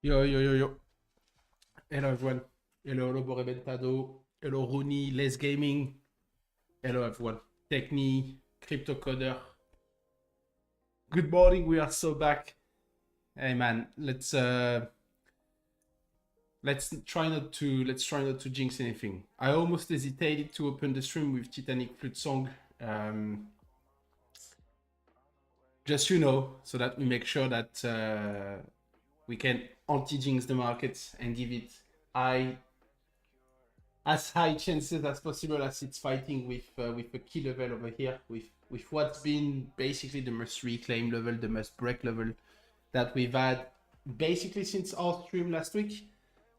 Yo, yo, yo, yo. Hello, everyone. Hello, Lobo Rebentado. Hello, Rooney, Les Gaming. Hello, everyone. Techni, Crypto Coder. Good morning. We are so back. Hey, man. Let's try not to jinx anything. I almost hesitated to open the stream with Titanic Flute Song. Just so that we make sure that we can anti-jinx the markets and give it as high chances as possible as it's fighting with a key level over here, with what's been basically the must reclaim level, the must break level that we've had basically since our stream last week.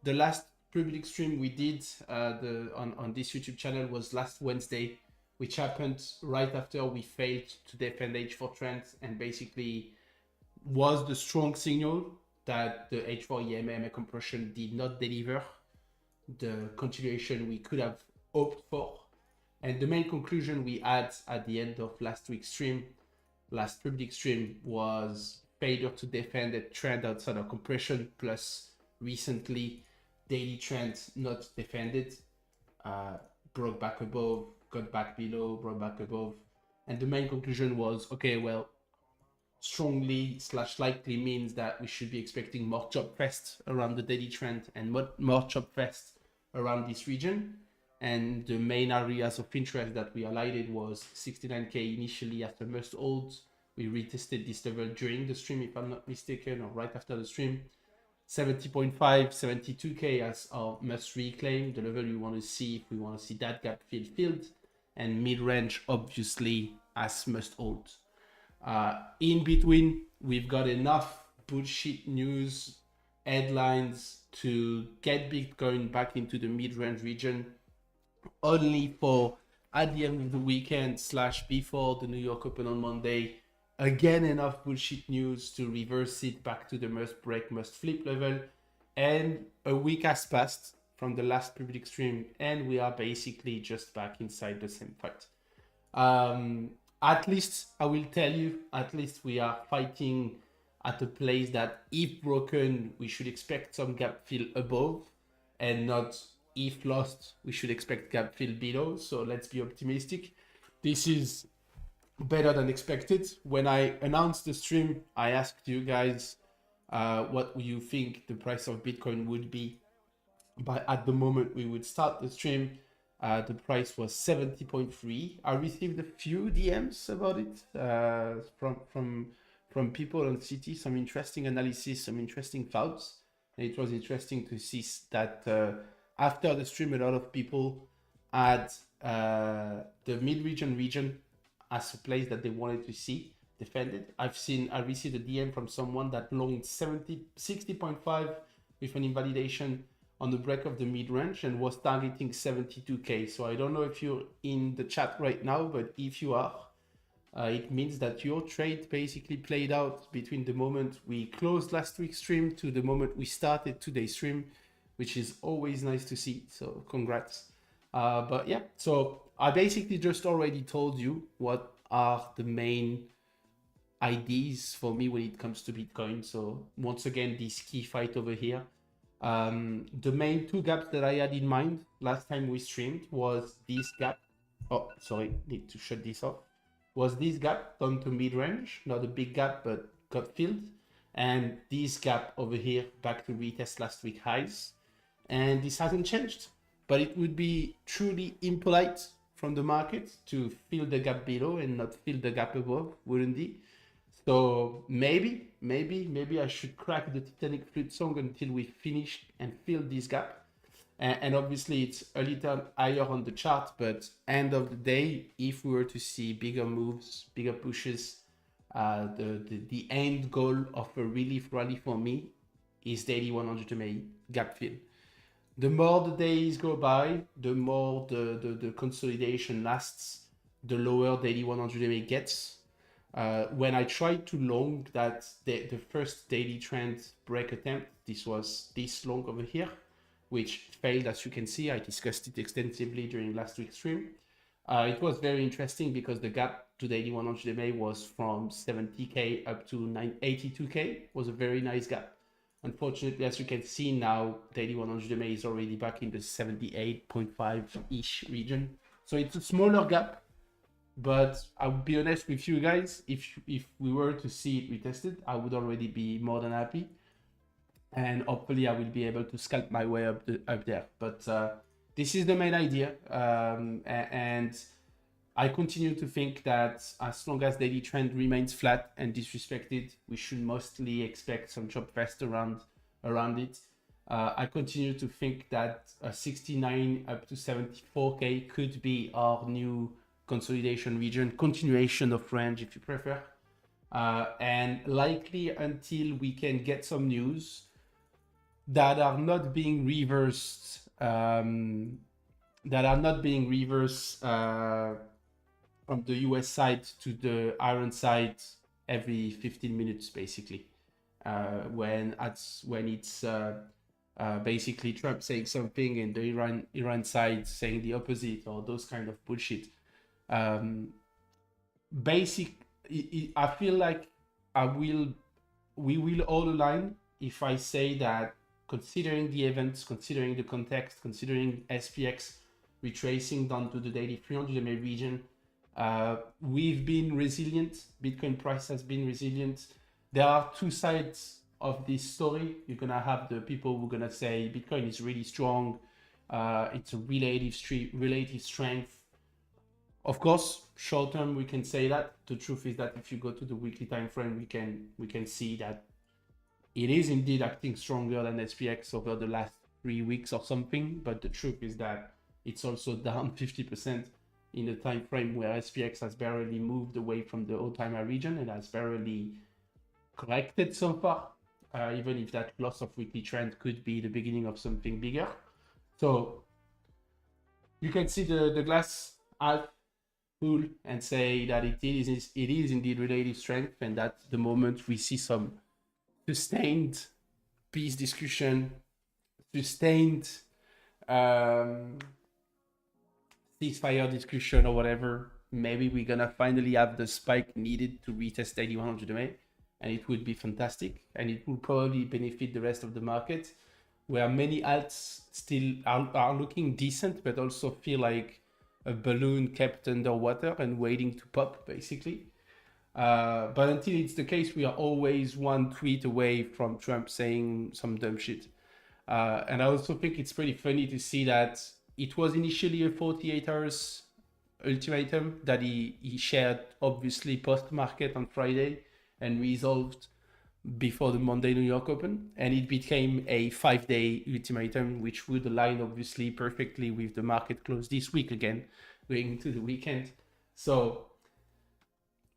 The last public stream we did on this YouTube channel was last Wednesday, which happened right after we failed to defend H4 trends, and basically was the strong signal that the H4 EMA compression did not deliver the continuation we could have hoped for. And the main conclusion we had at the end of last public stream, was failure to defend a trend outside of compression, plus recently daily trend not defended, broke back above, got back below, broke back above. And the main conclusion was, okay, well, strongly / likely means that we should be expecting more chop fest around the daily trend and more chop fest around this region. And the main areas of interest that we highlighted was 69k initially after must hold. We retested this level during the stream, if I'm not mistaken, or right after the stream. 70.5, 72k as our must reclaim, the level we want to see if we want to see that gap filled, and mid-range obviously as must hold. In between, we've got enough bullshit news headlines to get Bitcoin back into the mid-range region, only for at the end of the weekend / before the New York Open on Monday again enough bullshit news to reverse it back to the must break, must flip level. And a week has passed from the last public stream, and we are basically just back inside the same fight. At least I will tell you, at least we are fighting at a place that, if broken, we should expect some gap fill above, and not, if lost, we should expect gap fill below. So let's be optimistic. This is better than expected. When I announced the stream, I asked you guys what you think the price of Bitcoin would be. But at the moment we would start the stream, the price was 70.3. I received a few DMs about it from people on CT, some interesting analysis, some interesting thoughts. And it was interesting to see that after the stream, a lot of people had the mid-region as a place that they wanted to see defended. I received a DM from someone that longed 60.5 with an invalidation on the break of the mid-range and was targeting 72k. So I don't know if you're in the chat right now, but if you are, it means that your trade basically played out between the moment we closed last week's stream to the moment we started today's stream, which is always nice to see. So congrats. But yeah, so I basically just already told you what are the main ideas for me when it comes to Bitcoin. So once again, this key fight over here. The main two gaps that I had in mind last time we streamed was this gap. Oh, sorry, need to shut this off. Was this gap down to mid-range, not a big gap, but got filled. And this gap over here back to retest last week highs. And this hasn't changed, but it would be truly impolite from the market to fill the gap below and not fill the gap above, wouldn't it? So maybe I should crack the Titanic flute song until we finish and fill this gap. And obviously it's a little higher on the chart, but end of the day, if we were to see bigger moves, bigger pushes, the end goal of a relief rally for me is daily 100 MA gap fill. The more the days go by, the more the consolidation lasts, the lower daily 100 MA gets. When I tried to long that the first daily trend break attempt, this was this long over here, which failed, as you can see. I discussed it extensively during last week's stream. It was very interesting because the gap to daily 100 MA was from 70k up to 82k. Was a very nice gap. Unfortunately, as you can see now, daily 100 MA is already back in the 78.5-ish region. So it's a smaller gap, but I'll be honest with you guys, if we were to see it retested, I would already be more than happy. And hopefully I will be able to scalp my way up there. But this is the main idea. And I continue to think that as long as daily trend remains flat and disrespected, we should mostly expect some chop fest around it. I continue to think that 69 up to 74k could be our new consolidation region, continuation of range if you prefer. And likely until we can get some news that are not being reversed, from the US side to the Iran side every 15 minutes, basically. When it's basically Trump saying something and the Iran side saying the opposite, or those kind of bullshit. I feel like we will all align if I say that, considering the events, considering the context, considering SPX retracing down to the daily 300 MA region, we've been resilient. Bitcoin price has been resilient. There are two sides of this story. You're gonna have the people who are gonna say Bitcoin is really strong. It's a relative strength. Of course, short term we can say that. The truth is that if you go to the weekly time frame, we can see that it is indeed acting stronger than SPX over the last 3 weeks or something. But the truth is that it's also down 50% in the time frame where SPX has barely moved away from the all-time high region and has barely corrected so far, even if that loss of weekly trend could be the beginning of something bigger. So you can see the glass half full and say that it is indeed relative strength, and that the moment we see some sustained peace discussion, sustained ceasefire discussion or whatever, maybe we're gonna finally have the spike needed to retest 8100 MA, and it would be fantastic, and it will probably benefit the rest of the market, where many alts still are looking decent, but also feel like a balloon kept underwater and waiting to pop, basically. But until it's the case, we are always one tweet away from Trump saying some dumb shit. And I also think it's pretty funny to see that it was initially a 48 hours ultimatum that he shared, obviously, post-market on Friday and resolved before the Monday New York Open. And it became a 5-day ultimatum, which would align, obviously, perfectly with the market close this week again, going into the weekend. So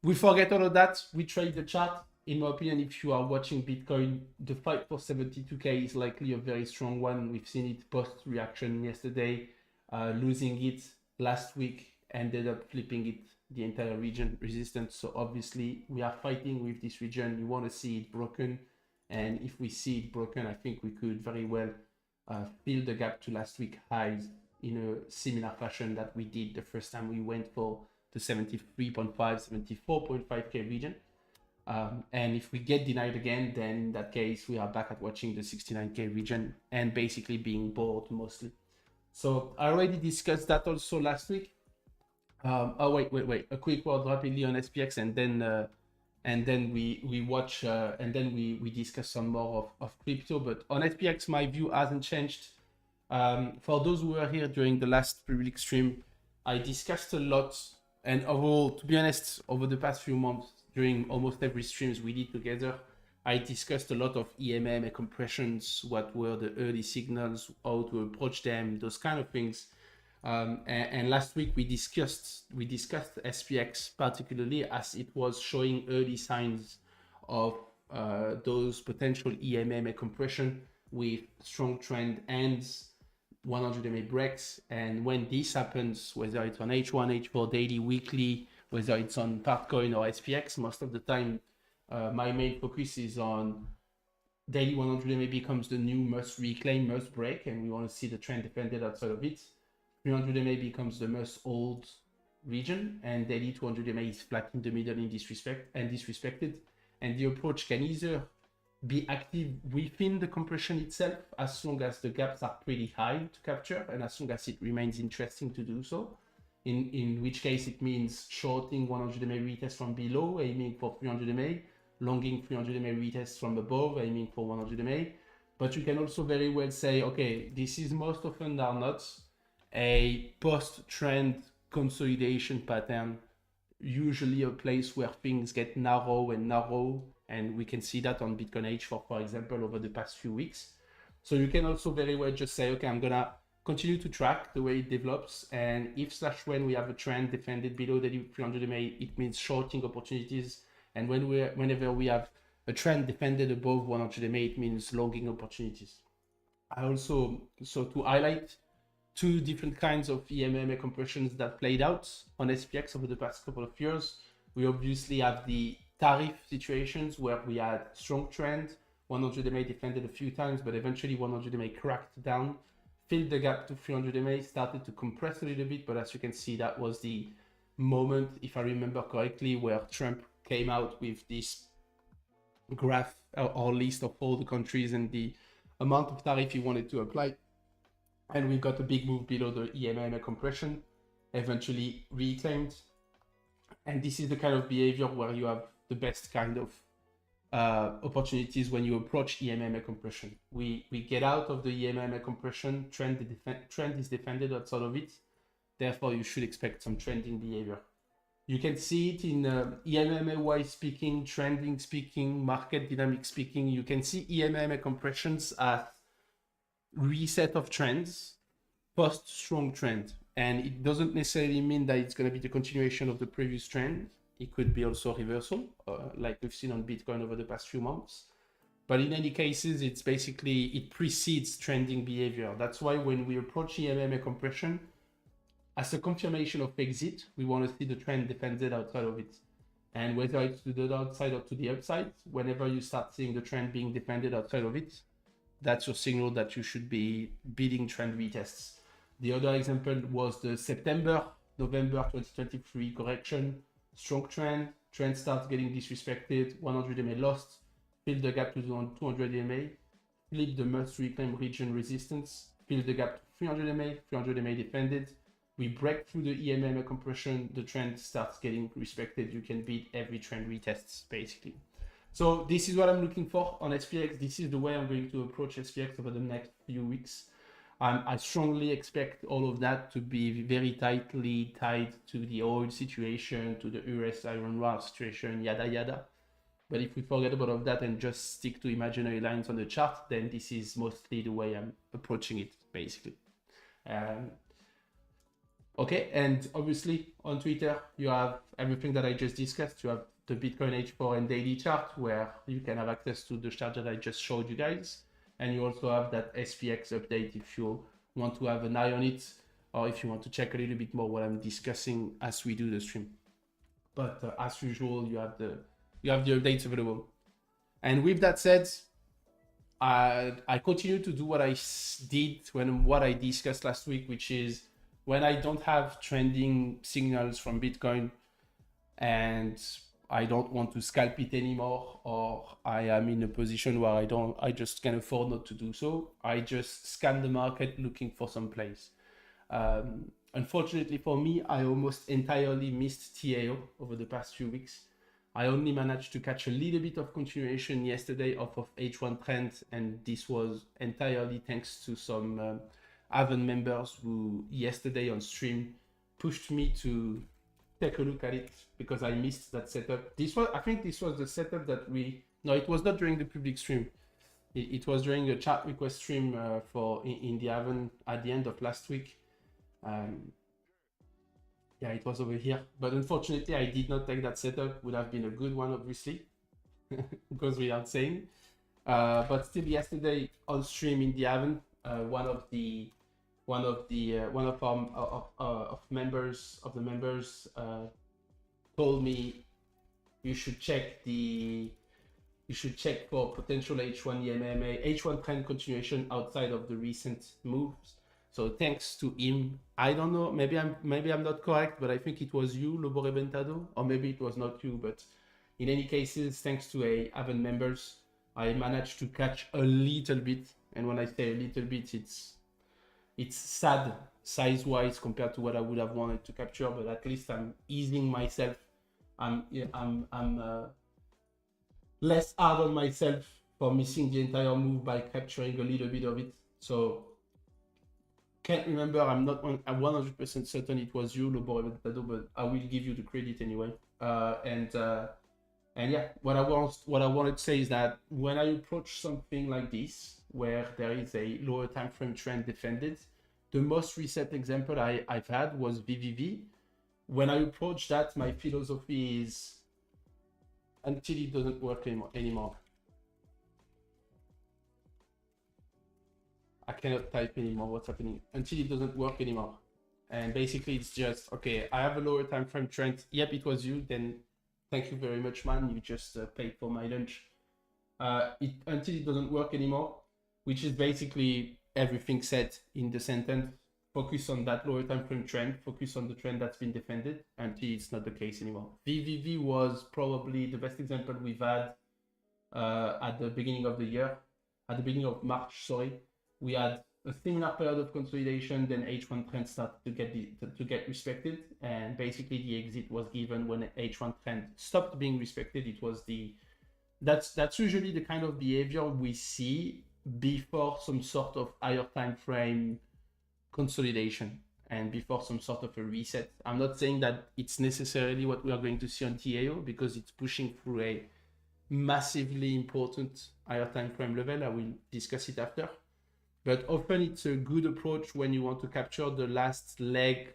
we forget all of that. We trade the chart. In my opinion, if you are watching Bitcoin, the fight for 72K is likely a very strong one. We've seen it post-reaction yesterday, losing it last week, ended up flipping it the entire region resistance. So obviously we are fighting with this region. We want to see it broken. And if we see it broken, I think we could very well fill the gap to last week highs in a similar fashion that we did the first time we went for the 73.5, 74.5K region. And if we get denied again, then in that case, we are back at watching the 69K region and basically being bored mostly. So I already discussed that also last week. Oh, wait. A quick word rapidly on SPX, and then we watch, and then we discuss some more of crypto. But on SPX, my view hasn't changed. For those who were here during the last public stream, I discussed a lot. And overall, to be honest, over the past few months, during almost every streams we did together, I discussed a lot of EMM compressions, what were the early signals, how to approach them, those kind of things. And last week we discussed SPX particularly, as it was showing early signs of those potential EMM compression with strong trend and 100 MA breaks. And when this happens, whether it's on H1, H4 daily, weekly, whether it's on Partcoin or SPX, most of the time my main focus is on daily 100 MA becomes the new must reclaim, must break, and we want to see the trend defended outside of it. 300 MA becomes the must hold region, and daily 200 MA is flat in the middle in this respect and disrespected. And the approach can either be active within the compression itself, as long as the gaps are pretty high to capture, and as long as it remains interesting to do so. In which case it means shorting 100 MA retest from below, aiming for 300 MA, longing 300 MA retest from above, aiming for 100 MA. But you can also very well say, okay, this is most often than not a post-trend consolidation pattern, usually a place where things get narrow, and we can see that on Bitcoin H4, for example, over the past few weeks. So you can also very well just say, okay, I'm gonna continue to track the way it develops, and if/when we have a trend defended below the 300 MA, it means shorting opportunities, and whenever we have a trend defended above 100 MA, it means longing opportunities. I also, so to highlight two different kinds of EMM compressions that played out on SPX over the past couple of years. We obviously have the tariff situations where we had strong trend, 100 MA defended a few times, but eventually 100 MA cracked down, filled the gap to 300 MA, started to compress a little bit, but as you can see, that was the moment, if I remember correctly, where Trump came out with this graph or list of all the countries and the amount of tariff he wanted to apply. And we got a big move below the EMM compression, eventually reclaimed. And this is the kind of behavior where you have the best kind of opportunities when you approach EMM compression. We get out of the EMM compression, trend is defended outside of it. Therefore, you should expect some trending behavior. You can see it in EMMAY speaking, trending speaking, market dynamic speaking. You can see EMM compressions as reset of trends post strong trend, and it doesn't necessarily mean that it's going to be the continuation of the previous trend. It could be also reversal, like we've seen on Bitcoin over the past few months. But in any cases, it's basically, it precedes trending behavior. That's why when we approach EMM compression, as a confirmation of exit, we want to see the trend defended outside of it. And whether it's to the downside or to the upside, whenever you start seeing the trend being defended outside of it, that's your signal that you should be beating trend retests. The other example was the November 2023 correction, strong trend starts getting disrespected, 100 MA lost, fill the gap to 200 MA, flip the must reclaim region resistance, fill the gap to 300 MA, 300 MA defended. We break through the EMA compression, the trend starts getting respected. You can beat every trend retests basically. So this is what I'm looking for on SPX. This is the way I'm going to approach SPX over the next few weeks. I strongly expect all of that to be very tightly tied to the oil situation, to the US Iran war situation, yada yada. But if we forget about all of that and just stick to imaginary lines on the chart, then this is mostly the way I'm approaching it, basically. Okay, and obviously on Twitter, you have everything that I just discussed. You have the Bitcoin H4 and daily chart where you can have access to the chart that I just showed you guys. And you also have that SPX update if you want to have an eye on it, or if you want to check a little bit more what I'm discussing as we do the stream. But as usual, you have the updates available. And with that said, I continue to do what I did what I discussed last week, which is when I don't have trending signals from Bitcoin and I don't want to scalp it anymore, or I am in a position where I just can afford not to do so, I just scan the market looking for some plays. Unfortunately for me, I almost entirely missed TAO over the past few weeks. I only managed to catch a little bit of continuation yesterday off of H1 trend, and this was entirely thanks to some Aven members who yesterday on stream pushed me to take a look at it because I missed that setup. I think this was the setup that no, it was not during the public stream. It was during a chat request stream in the Aven at the end of last week. Yeah, it was over here. But unfortunately, I did not take that setup. Would have been a good one, obviously, because without saying. But still, yesterday on stream in the Aven, one of our members told me you should check for potential H1 EMA, H1 trend continuation outside of the recent moves. So thanks to him, I don't know, maybe I'm not correct, but I think it was you, Lobo Reventado, or maybe it was not you, but in any cases, thanks to Aven members, I managed to catch a little bit. And when I say a little bit, it's sad size-wise compared to what I would have wanted to capture, but at least I'm easing myself. I'm less hard on myself for missing the entire move by capturing a little bit of it. So can't remember. I'm 100% certain it was you, Lobo Reventado, but I will give you the credit anyway. And yeah, what I wanted to say is that when I approach something like this, where there is a lower time frame trend defended, the most recent example I've had was VVV. When I approach that, my philosophy is until it doesn't work anymore. I cannot type anymore. What's happening? Until it doesn't work anymore. And basically it's just, okay, I have a lower time frame trend. Yep, it was you. Then thank you very much, man. You just paid for my lunch. Until it doesn't work anymore, which is basically everything said in the sentence. Focus on that lower time frame trend. Focus on the trend that's been defended until it's not the case anymore. VVV was probably the best example we've had at the beginning of the year. At the beginning of March, sorry. We had a similar period of consolidation, then H1 trend started to get respected, and basically the exit was given when H1 trend stopped being respected. It was that's usually the kind of behavior we see before some sort of higher time frame consolidation and before some sort of a reset. I'm not saying that it's necessarily what we are going to see on TAO because it's pushing through a massively important higher time frame level. I will discuss it after. But often it's a good approach when you want to capture the last leg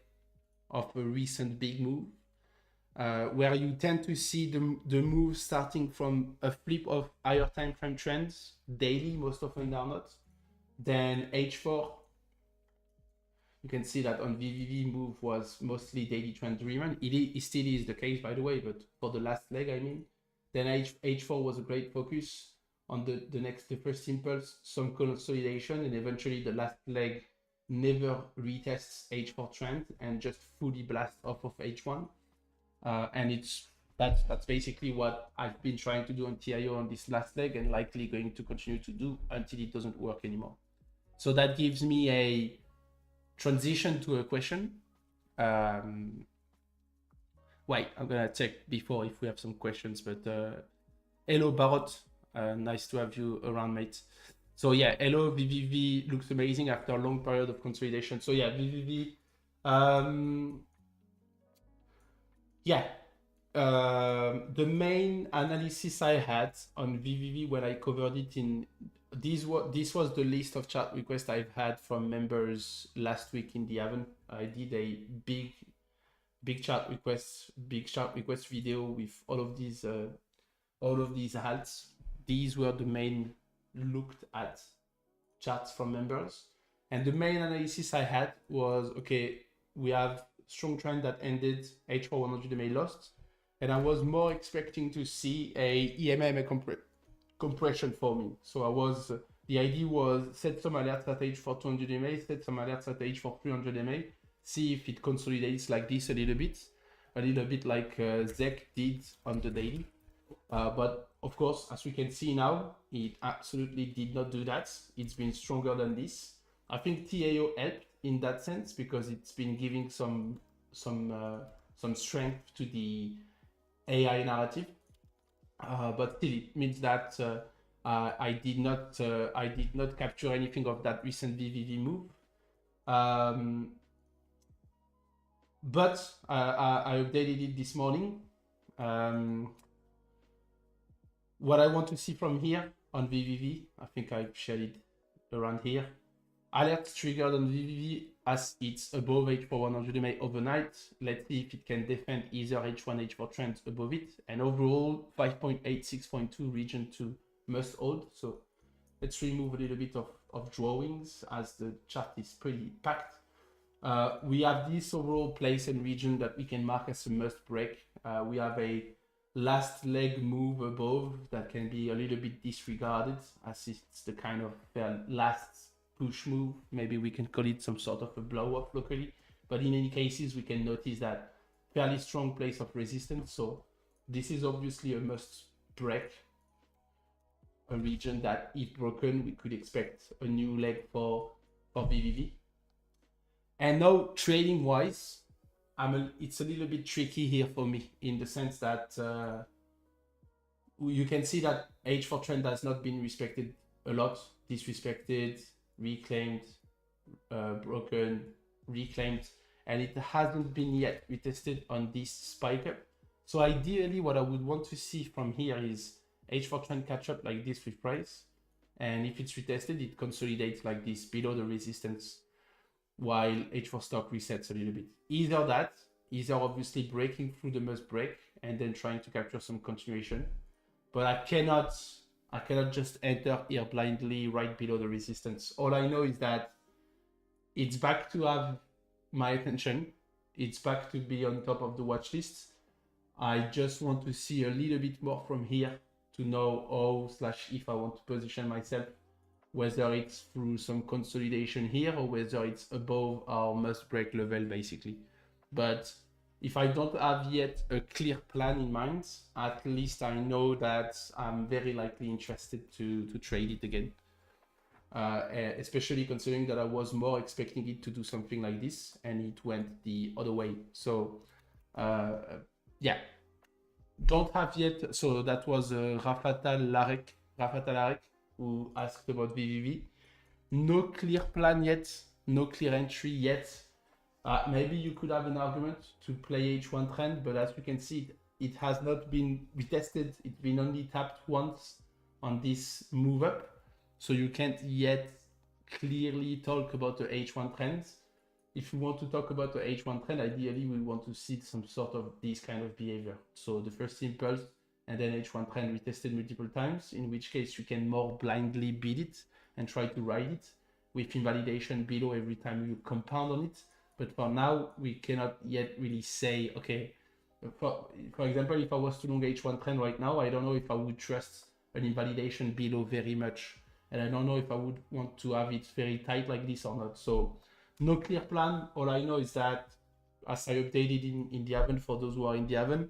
of a recent big move, where you tend to see the move starting from a flip of higher time frame trends, daily, most often they are not, then H4, You can see that on VVV, move was mostly daily trend driven. It still is the case, by the way, but for the last leg, I mean. Then H4 was a great focus on the first impulse, some consolidation, and eventually the last leg never retests H4 trend and just fully blast off of H1. And that's basically what I've been trying to do on TIO on this last leg and likely going to continue to do until it doesn't work anymore. So that gives me a transition to a question. Wait, I'm gonna check before if we have some questions, but hello Barot, nice to have you around, mate. So yeah, hello, VVV looks amazing after a long period of consolidation. So yeah, VVV, yeah, the main analysis I had on VVV when I covered it in this was the list of chat requests I've had from members last week in the event. I did a big chat request video with all of these halts. These were the main looked at chats from members, and the main analysis I had was, okay, we have strong trend that ended H4 100 MA lost, and I was more expecting to see a EMA compression forming. So the idea was set some alerts at H4 200 MA, set some alerts at H4 300 MA, see if it consolidates like this a little bit like Zek did on the daily. But of course, as we can see now, it absolutely did not do that. It's been stronger than this. I think TAO helped in that sense because it's been giving some strength to the AI narrative. But still, it means that I did not capture anything of that recent VVV move. But I updated it this morning. What I want to see from here on VVV, I think I've shared it around here. Alert triggered on VVV as it's above H4 100 MA overnight. Let's see if it can defend either H1, H4 trends above it. And overall, 5.8, 6.2 region to must hold. So let's remove a little bit of drawings as the chart is pretty packed. We have this overall place and region that we can mark as a must break. We have a last leg move above that can be a little bit disregarded as it's the kind of last push move. Maybe we can call it some sort of a blow up locally, but in any cases we can notice that fairly strong place of resistance. So this is obviously a must break, a region that if broken we could expect a new leg for VVV. And now trading wise, it's a little bit tricky here for me in the sense that you can see that H4 trend has not been respected a lot, disrespected, reclaimed, broken, reclaimed, and it hasn't been yet retested on this spike up. So ideally what I would want to see from here is H4 trend catch up like this with price, and if it's retested it consolidates like this below the resistance while H4 stock resets a little bit. Either obviously breaking through the must break and then trying to capture some continuation, but I cannot just enter here blindly right below the resistance. All I know is that it's back to have my attention. It's back to be on top of the watch list. I just want to see a little bit more from here to know how/if I want to position myself, whether it's through some consolidation here or whether it's above our must break level basically. But if I don't have yet a clear plan in mind, at least I know that I'm very likely interested to trade it again. Especially considering that I was more expecting it to do something like this and it went the other way. So yeah, don't have yet. So that was Rafatal Larek who asked about VVV. No clear plan yet, no clear entry yet. Maybe you could have an argument to play H1 trend, but as you can see, it has not been retested. It's been only tapped once on this move up. So you can't yet clearly talk about the H1 trends. If you want to talk about the H1 trend, ideally we want to see some sort of this kind of behavior. So the first impulse and then H1 trend retested multiple times, in which case you can more blindly beat it and try to ride it. with invalidation below every time you compound on it. But for now, we cannot yet really say, okay, for example, if I was to long H1 trend right now, I don't know if I would trust an invalidation below very much. And I don't know if I would want to have it very tight like this or not. So no clear plan. All I know is that, as I updated in the Haven, for those who are in the Haven,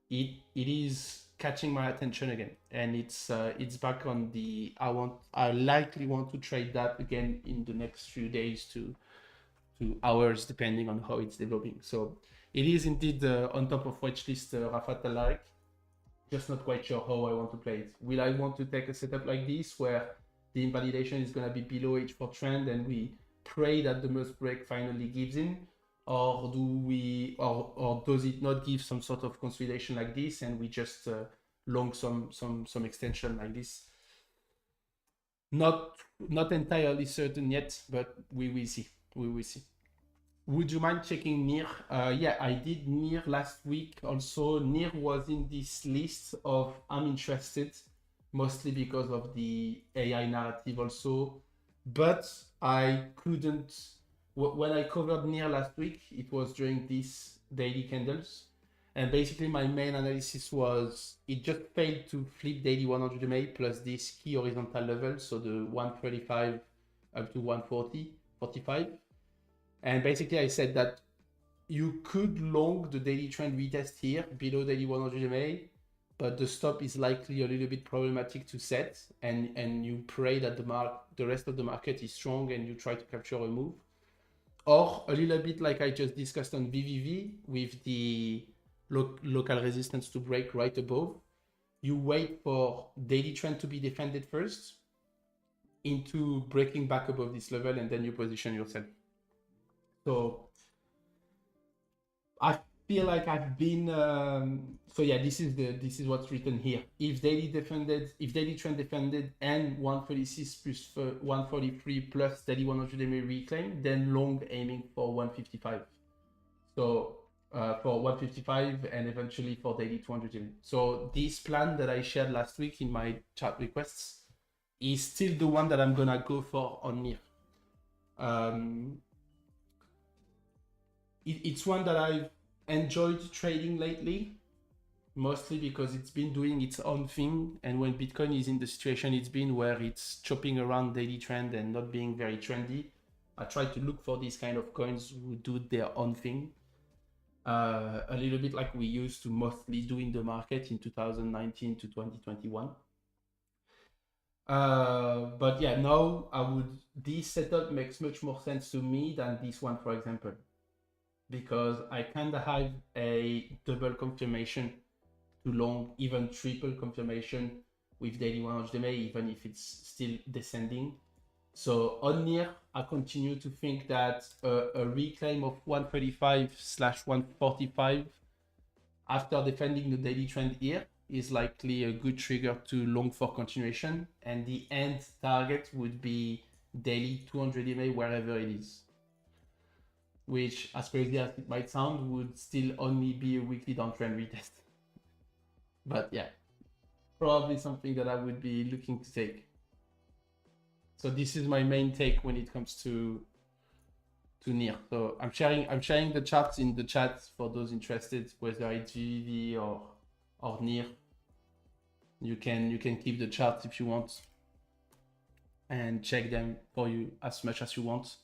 it is catching my attention again, and it's back on the I likely want to trade that again in the next few days to hours, depending on how it's developing. So it is indeed on top of watchlist, Rafat Alaric. Just not quite sure how I want to play it. Will I want to take a setup like this where the invalidation is going to be below H4 trend and we pray that the must break finally gives in, or do we, or does it not give some sort of consolidation like this and we just long some extension like this? Not entirely certain yet, but we will see. We will see. Would you mind checking NIR? Yeah, I did NIR last week. Also, NIR was in this list of I'm interested, mostly because of the AI narrative also. But I couldn't, when I covered NIR last week, it was during these daily candles. And basically my main analysis was it just failed to flip daily 100 MA plus this key horizontal level. So the 135 up to 140, 45. And basically I said that you could long the daily trend retest here below daily 100 MA, but the stop is likely a little bit problematic to set, and you pray that the rest of the market is strong and you try to capture a move. Or a little bit like I just discussed on VVV with the local resistance to break right above. You wait for daily trend to be defended first into breaking back above this level, and then you position yourself. So I feel like I've been so yeah, this is what's written here. If daily trend defended and 136 plus 143 plus daily 100 MA reclaim, then long aiming for 155. So for 155 and eventually for daily 200 MA. So this plan that I shared last week in my chat requests is still the one that I'm gonna go for on NIR. It's one that I've enjoyed trading lately, mostly because it's been doing its own thing. And when Bitcoin is in the situation it's been where it's chopping around daily trend and not being very trendy, I try to look for these kind of coins who do their own thing. A little bit like we used to mostly do in the market in 2019 to 2021. But yeah, now this setup makes much more sense to me than this one, for example, because I kind of have a double confirmation to long, even triple confirmation with daily 100 MA, even if it's still descending. So on NIR, I continue to think that a reclaim of 135/145 after defending the daily trend here is likely a good trigger to long for continuation, and the end target would be daily 200 MA wherever it is, which, as crazy as it might sound, would still only be a weekly downtrend retest. But yeah, probably something that I would be looking to take. So this is my main take when it comes to NIR. So I'm sharing the charts in the chat for those interested, whether it's VVV or NIR. You can keep the charts if you want and check them for you as much as you want.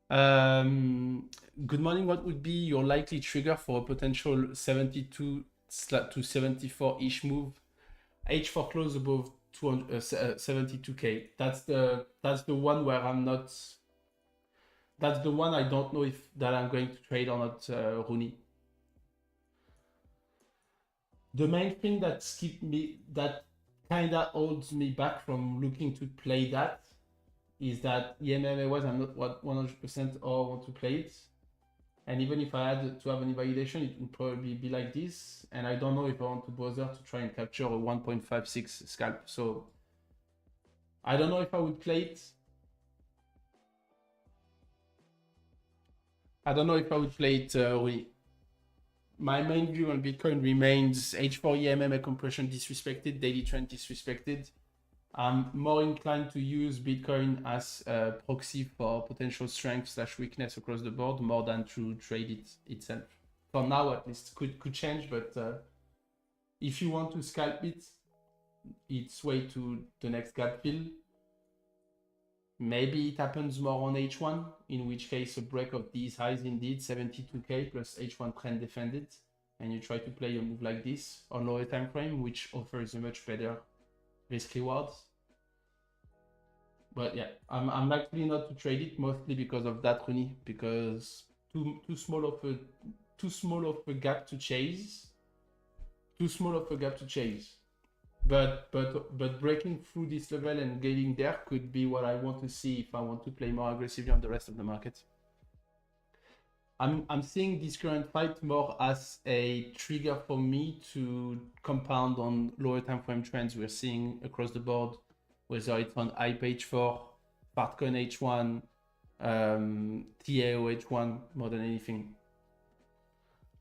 Good morning. What would be your likely trigger for a potential 72 to 74 ish move? H4 close above 72k. That's the one where I'm not. That's the one I don't know if that I'm going to trade or not, Rooney. The main thing that kind of holds me back from looking to play that is that EMMA was I'm not 100% or want to play it. And even if I had to have an invalidation, it would probably be like this. And I don't know if I want to bother to try and capture a 1.56 scalp. So I don't know if I would play it. I don't know if I would play it, Rui. My main view on Bitcoin remains H4 EMMA compression disrespected, daily trend disrespected. I'm more inclined to use Bitcoin as a proxy for potential strength / weakness across the board more than to trade it itself. For now, at least, could change, but if you want to scalp it, its way to the next gap fill. Maybe it happens more on H1, in which case a break of these highs indeed, 72k plus H1 trend defended, and you try to play a move like this on lower time frame, which offers a much better risk reward. But yeah, I'm likely not to trade it, mostly because of that, Rooney, because too small of a gap to chase. Too small of a gap to chase. But breaking through this level and getting there could be what I want to see if I want to play more aggressively on the rest of the market. I'm seeing this current fight more as a trigger for me to compound on lower time frame trends we're seeing across the board, whether it's on IPE H4, Partcoin H1, TAO H1, more than anything.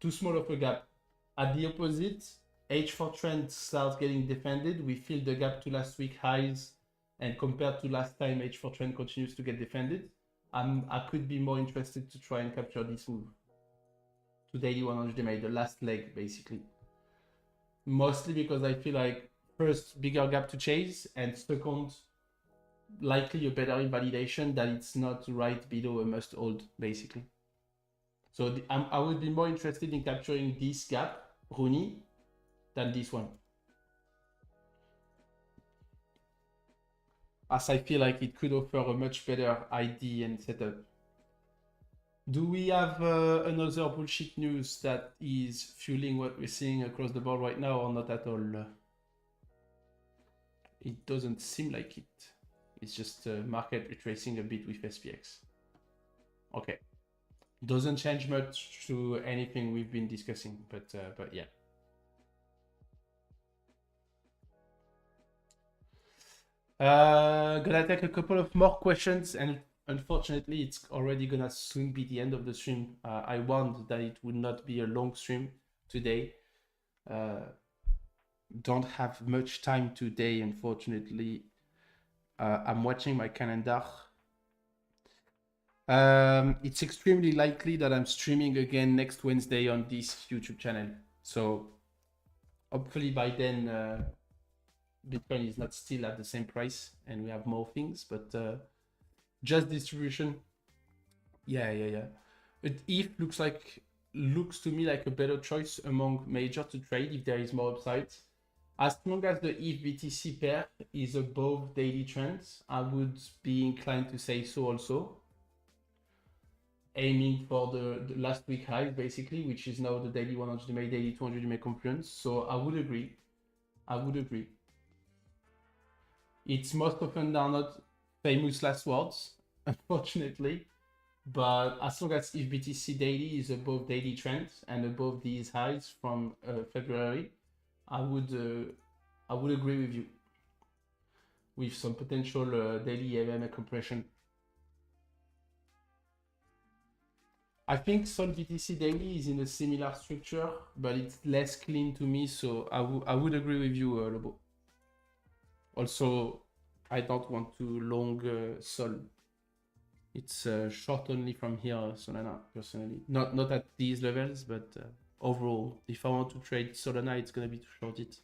Too small of a gap. At the opposite, H4 trend starts getting defended. We fill the gap to last week highs, and compared to last time, H4 trend continues to get defended. I could be more interested to try and capture this move to daily 100 MA, the last leg basically. Mostly because I feel like first, bigger gap to chase, and second, likely a better invalidation that it's not right below a must hold basically. So I would be more interested in capturing this gap, Rooney, than this one, as I feel like it could offer a much better ID and setup. Do we have another bullshit news that is fueling what we're seeing across the board right now, or not at all? It doesn't seem like it. It's just market retracing a bit with SPX. Okay. Doesn't change much to anything we've been discussing, but yeah. Gonna take a couple of more questions, and unfortunately, it's already gonna soon be the end of the stream. I warned that it would not be a long stream today. Don't have much time today, unfortunately. I'm watching my calendar. It's extremely likely that I'm streaming again next Wednesday on this YouTube channel. So hopefully by then, Bitcoin is not still at the same price and we have more things, but just distribution. Yeah. But ETH looks to me like a better choice among major to trade if there is more upside. As long as the ETH BTC pair is above daily trends, I would be inclined to say so also. Aiming for the last week high, basically, which is now the daily 100 MA, daily 200 MA confluence. So I would agree. It's most often than not famous last words, unfortunately. But as long as if BTC daily is above daily trends and above these highs from February, I would agree with you with some potential daily EMA compression. I think Sol BTC daily is in a similar structure, but it's less clean to me. So I would agree with you, Lobo. Also, I don't want to long Sol. It's short only from here, Solana, personally. Not at these levels, but overall, if I want to trade Solana, it's going to be to short it.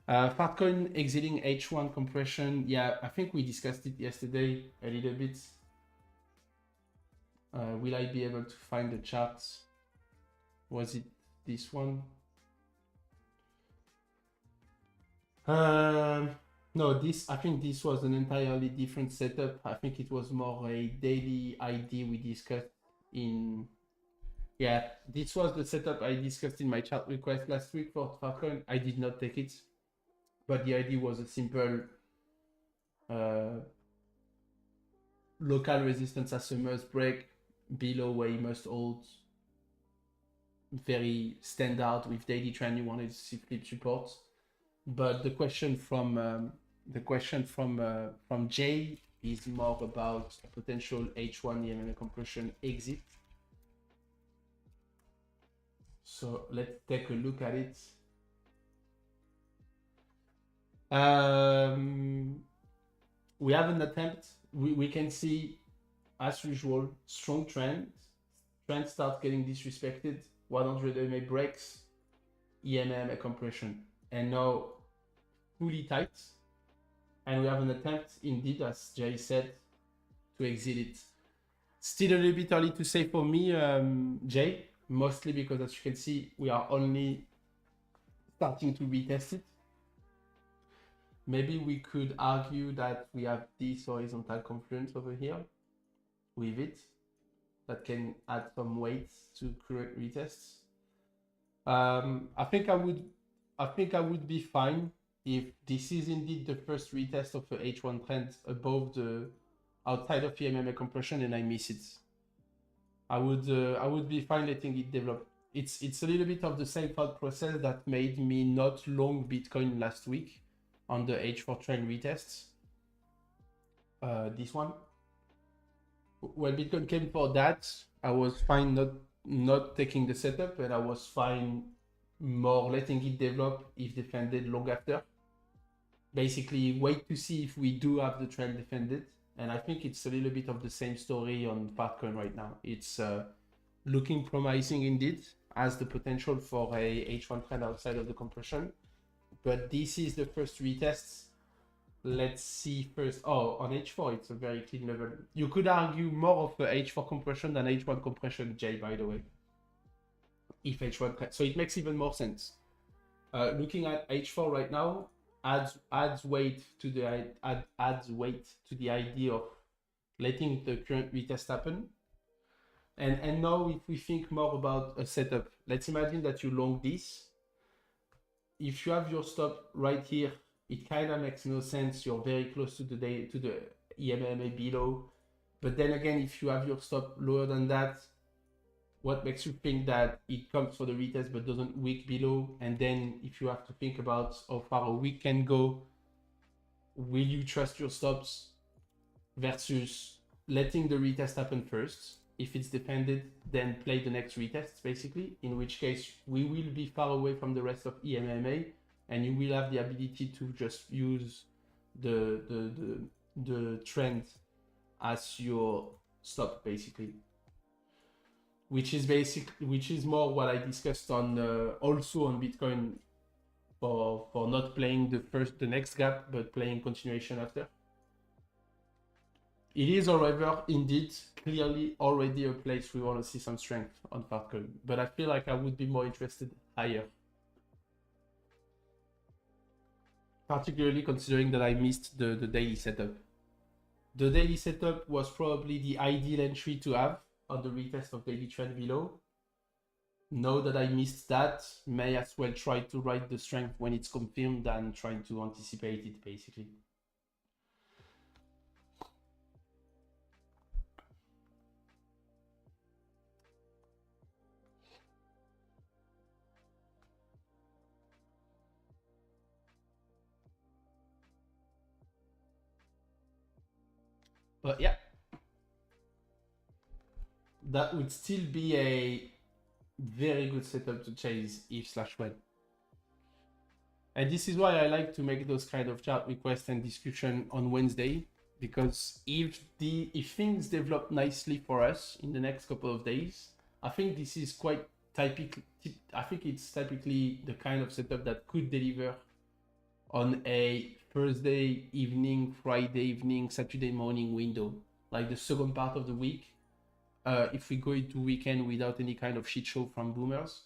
Fartcoin exiting H1 compression. Yeah, I think we discussed it yesterday a little bit. Will I be able to find the charts? Was it this one? No, I think this was an entirely different setup. I think it was more a daily ID we discussed in... Yeah, this was the setup I discussed in my chat request last week for Fartcoin. I did not take it, but the idea was a simple local resistance as a must break below where you must hold. Very standard with daily trend. You wanted to see flip support, but the question from Jay is more about a potential H1 EMA compression exit. So let's take a look at it. we have an attempt. We can see, as usual, strong trend. Trend start getting disrespected. 100 EMA breaks, EMA compression, and now fully tight. And we have an attempt, indeed, as Jay said, to exit it. Still a little bit early to say for me, Jay, mostly because, as you can see, we are only starting to retest it. Maybe we could argue that we have this horizontal confluence over here with it that can add some weight to current retests. I think I would be fine if this is indeed the first retest of the H1 trend above the outside of EMA compression and I miss it. I would be fine letting it develop. It's a little bit of the same thought process that made me not long Bitcoin last week on the H4 trend retests. This one. When Bitcoin came for that, I was fine not taking the setup, and I was fine more letting it develop if defended long after. Basically, wait to see if we do have the trend defended. And I think it's a little bit of the same story on Fartcoin right now. It's looking promising indeed, as the potential for a H1 trend outside of the compression. But this is the first retest. Let's see first. Oh, on H4, it's a very clean level. You could argue more of a H4 compression than H1 compression, Jay, by the way. If H1, so it makes even more sense. Looking at H4 right now, adds weight to the idea of letting the current retest happen. And now if we think more about a setup, let's imagine that you long this. If you have your stop right here, it kind of makes no sense. You're very close to the EMA below. But then again, if you have your stop lower than that, what makes you think that it comes for the retest but doesn't wick below? And then if you have to think about how far a wick can go, will you trust your stops versus letting the retest happen first? If it's defended, then play the next retest, basically, in which case we will be far away from the rest of EMMA, and you will have the ability to just use the trend as your stop, basically. Which is more what I discussed on also on Bitcoin for not playing the next gap, but playing continuation after. It is, however, indeed, clearly already a place we want to see some strength on Fartcoin, but I feel like I would be more interested higher. Particularly considering that I missed the daily setup. The daily setup was probably the ideal entry to have on the retest of daily trend below. Now that I missed that, may as well try to ride the strength when it's confirmed than trying to anticipate it, basically. But yeah, that would still be a very good setup to chase if/when. And this is why I like to make those kind of chat requests and discussion on Wednesday, because if things develop nicely for us in the next couple of days, I think this is quite typical. I think it's typically the kind of setup that could deliver on a Thursday evening, Friday evening, Saturday morning window, like the second part of the week. If we go into weekend without any kind of shit show from boomers,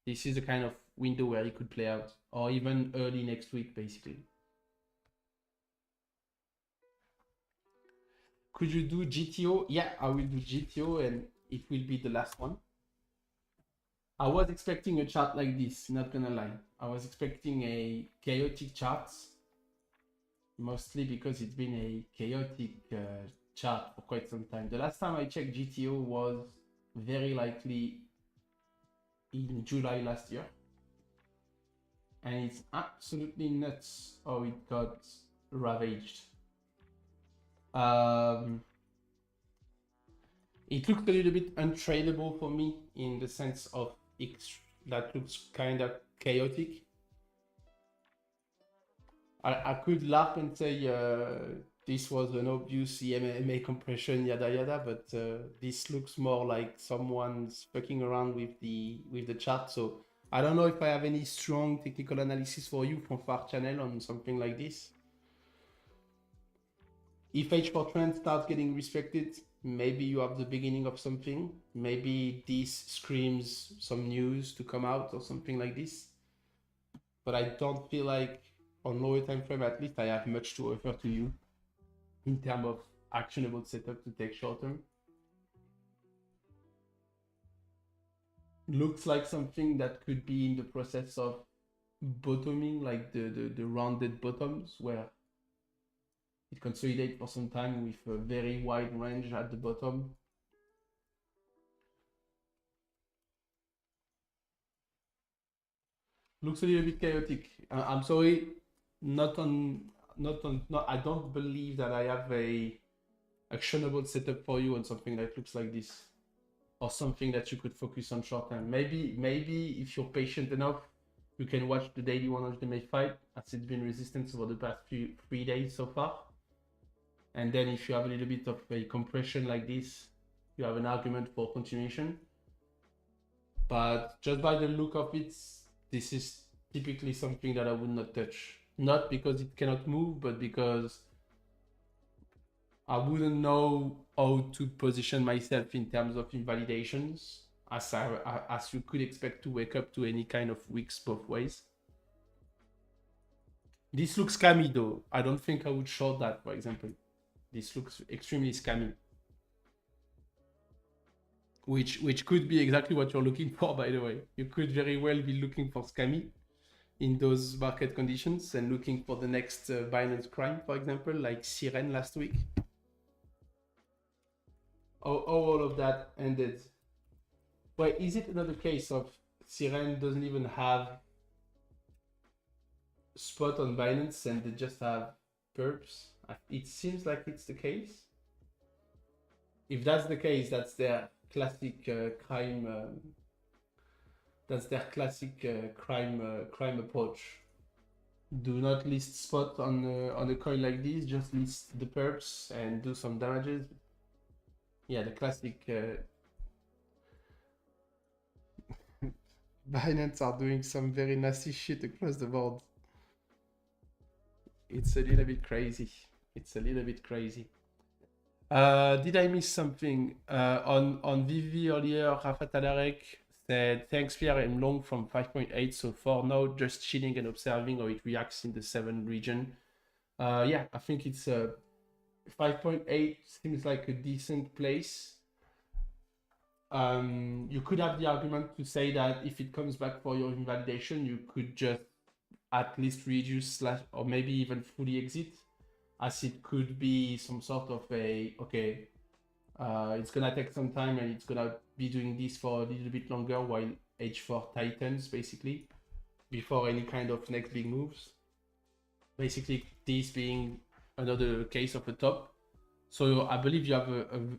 this is the kind of window where it could play out, or even early next week, basically. Could you do GTO? Yeah, I will do GTO, and it will be the last one. I was expecting a chart like this, not gonna lie. I was expecting a chaotic chart, mostly because it's been a chaotic chart for quite some time. The last time I checked GTO was very likely in July last year. And it's absolutely nuts how it got ravaged. It looked a little bit untradeable for me in the sense of that looks kind of chaotic. I could laugh and say this was an obvious EMA compression, yada yada, but this looks more like someone's fucking around with the chart. So I don't know if I have any strong technical analysis for you from Far Channel on something like this. If H4 trend starts getting respected, maybe you have the beginning of something. Maybe this screams some news to come out or something like this. But I don't feel like on lower time frame, at least, I have much to offer to you in terms of actionable setup to take short term. Looks like something that could be in the process of bottoming, like the rounded bottoms where it consolidates for some time with a very wide range at the bottom. Looks a little bit chaotic. I'm sorry, not I don't believe that I have a actionable setup for you on something that looks like this, or something that you could focus on short term. Maybe if you're patient enough, you can watch the daily 100 MA fight as it's been resistance over the past 3 days so far. And then if you have a little bit of a compression like this, you have an argument for continuation. But just by the look of it, this is typically something that I would not touch. Not because it cannot move, but because I wouldn't know how to position myself in terms of invalidations, as you could expect to wake up to any kind of wicks both ways. This looks scammy though. I don't think I would short that, for example. This looks extremely scammy. Which could be exactly what you're looking for, by the way. You could very well be looking for scammy in those market conditions and looking for the next Binance crime, for example, like Siren last week. All of that ended. Well, is it another case of Siren doesn't even have spot on Binance and they just have perps? It seems like it's the case. If that's the case, that's their classic crime. That's their classic crime approach. Do not list spot on a coin like this. Just list the perps and do some damages. Yeah, the classic. Binance are doing some very nasty shit across the board. It's a little bit crazy. Did I miss something? On VV earlier, Rafa Tadarek said, thanks Pierre, I'm long from 5.8 so far now, just chilling and observing how it reacts in the 7 region. Yeah, I think it's 5.8 seems like a decent place. You could have the argument to say that if it comes back for your invalidation, you could just at least reduce / or maybe even fully exit, as it could be some sort of a, okay, it's gonna take some time and it's gonna be doing this for a little bit longer while H4 tightens, basically, before any kind of next big moves. Basically, this being another case of a top. So I believe you have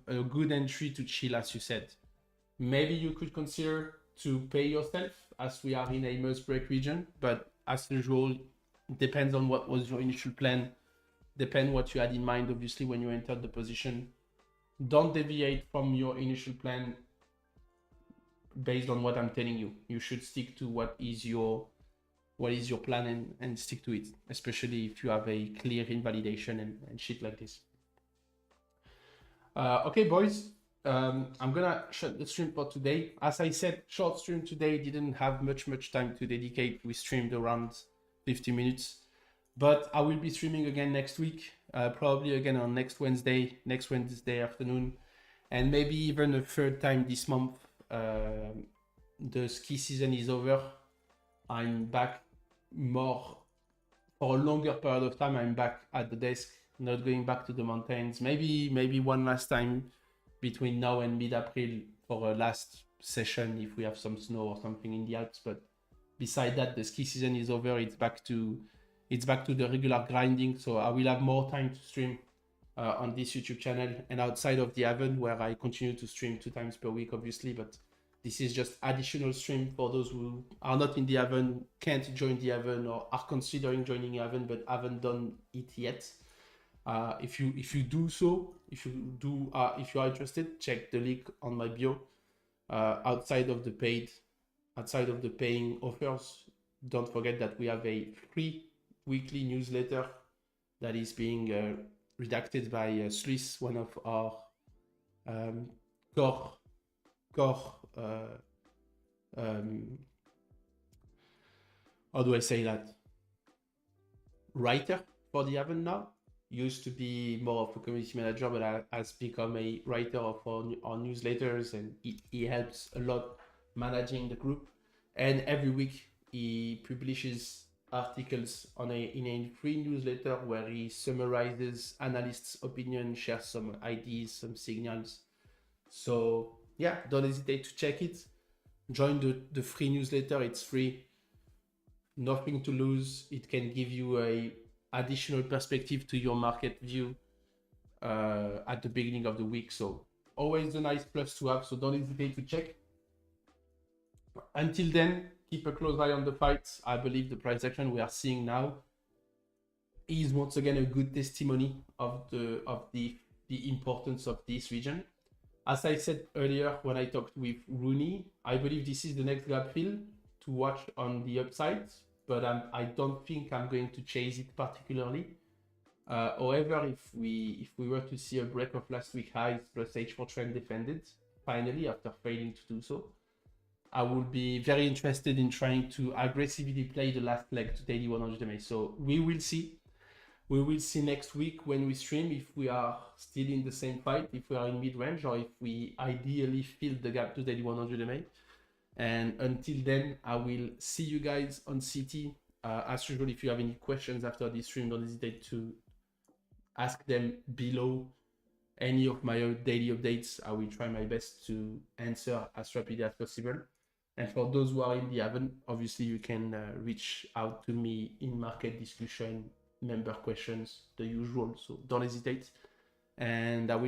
a good entry to chill, as you said. Maybe you could consider to pay yourself, as we are in a must break region, but as usual, depends on what was your initial plan, depend what you had in mind, obviously, when you entered the position. Don't deviate from your initial plan based on what I'm telling you. You should stick to what is your plan and stick to it, especially if you have a clear invalidation and shit like this. Okay, boys, I'm gonna shut the stream for today. As I said, short stream today, didn't have much time to dedicate. We streamed around 50 minutes, but I will be streaming again next week, probably again on next Wednesday afternoon, and maybe even a third time this month. The ski season is over. I'm back more for a longer period of time. I'm back at the desk, not going back to the mountains. Maybe one last time between now and mid-April for a last session if we have some snow or something in the Alps. But beside that, the ski season is over. It's back to the regular grinding. So I will have more time to stream on this YouTube channel and outside of the Haven, where I continue to stream 2 times per week, obviously. But this is just additional stream for those who are not in the Haven, can't join the Haven, or are considering joining Haven but haven't done it yet. If you do so, if you are interested, check the link on my bio. Outside of the paying offers, don't forget that we have a free weekly newsletter that is being redacted by Sluis, one of our core how do I say that, writer for the Haven now. Used to be more of a community manager, but has become a writer of our newsletters, and he helps a lot managing the group. And every week he publishes articles in a free newsletter where he summarizes analysts' opinion, shares some ideas, some signals. So yeah, don't hesitate to check it. Join the free newsletter. It's free. Nothing to lose. It can give you a additional perspective to your market view at the beginning of the week. So always a nice plus to have. So don't hesitate to check. Until then, keep a close eye on the fights. I believe the price action we are seeing now is once again a good testimony of the importance of this region. As I said earlier when I talked with Rooney, I believe this is the next gap fill to watch on the upside, but I don't think I'm going to chase it particularly. However, if we were to see a break of last week highs plus H4 trend defended, finally after failing to do so, I would be very interested in trying to aggressively play the last leg to daily 100 MA. So we will see. We will see next week when we stream if we are still in the same fight, if we are in mid-range, or if we ideally fill the gap to daily 100 MA. And until then, I will see you guys on CT. As usual, if you have any questions after this stream, don't hesitate to ask them below any of my daily updates. I will try my best to answer as rapidly as possible. And for those who are in the Haven, obviously you can reach out to me in market discussion, member questions, the usual. So don't hesitate. And I will